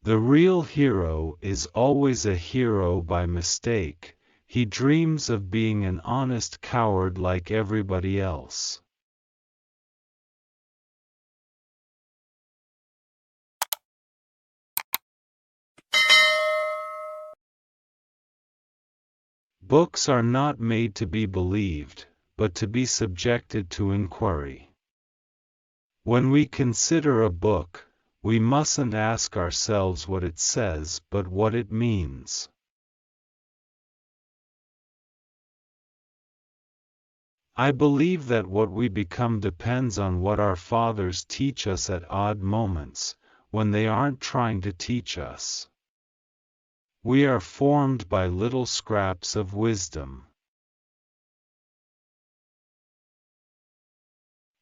The real hero is always a hero by mistake. He dreams of being an honest coward like everybody else. Books are not made to be believed, but to be subjected to inquiry. When we consider a book, we mustn't ask ourselves what it says but what it means. I believe that what we become depends on what our fathers teach us at odd moments, when they aren't trying to teach us. We are formed by little scraps of wisdom.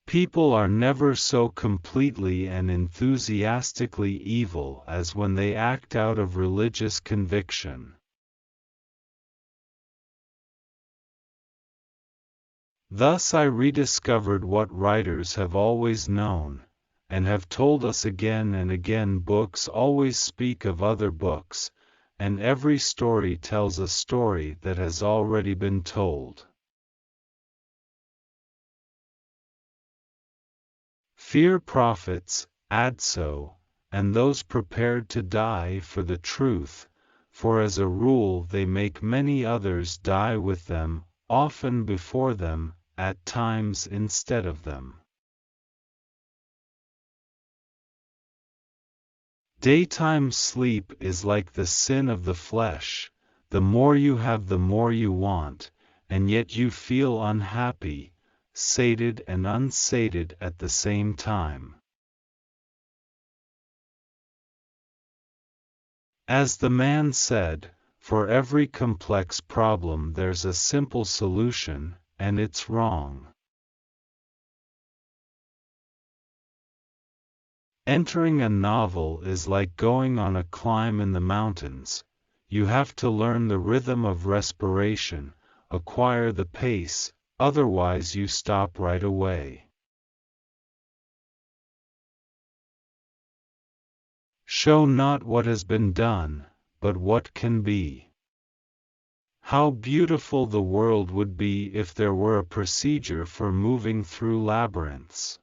People are never so completely and enthusiastically evil as when they act out of religious conviction. Thus I rediscovered what writers have always known, and have told us again and again. Books always speak of other books, and every story tells a story that has already been told. Fear prophets, adso, and those prepared to die for the truth, for as a rule they make many others die with them, often before them, at times instead of them. Daytime sleep is like the sin of the flesh. The more you have, the more you want, and yet you feel unhappy, sated and unsated at the same time. As the man said, for every complex problem there's a simple solution, and it's wrong. Entering a novel is like going on a climb in the mountains. You have to learn the rhythm of respiration, acquire the pace, otherwise you stop right away. Show not what has been done, but what can be. How beautiful the world would be if there were a procedure for moving through labyrinths.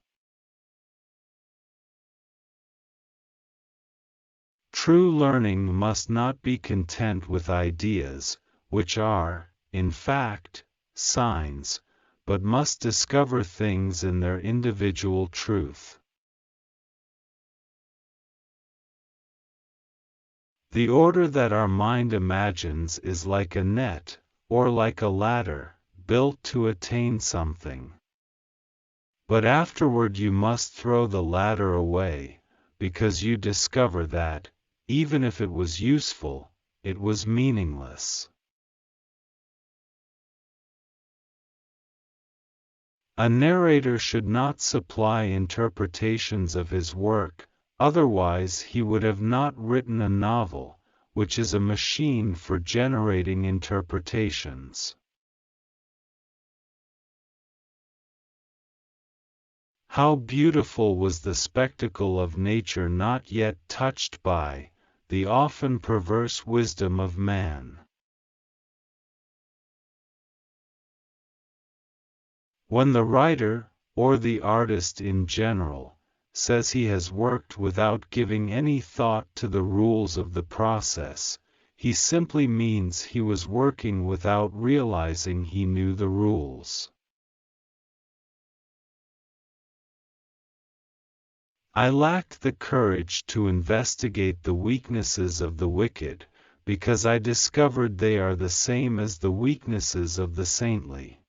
True learning must not be content with ideas, which are, in fact, signs, but must discover things in their individual truth. The order that our mind imagines is like a net, or like a ladder, built to attain something. But afterward you must throw the ladder away, because you discover that, even if it was useful, it was meaningless. A narrator should not supply interpretations of his work, otherwise he would have not written a novel, which is a machine for generating interpretations. How beautiful was the spectacle of nature not yet touched by the often perverse wisdom of man. When the writer, or the artist in general, says he has worked without giving any thought to the rules of the process, he simply means he was working without realizing he knew the rules. I lacked the courage to investigate the weaknesses of the wicked, because I discovered they are the same as the weaknesses of the saintly.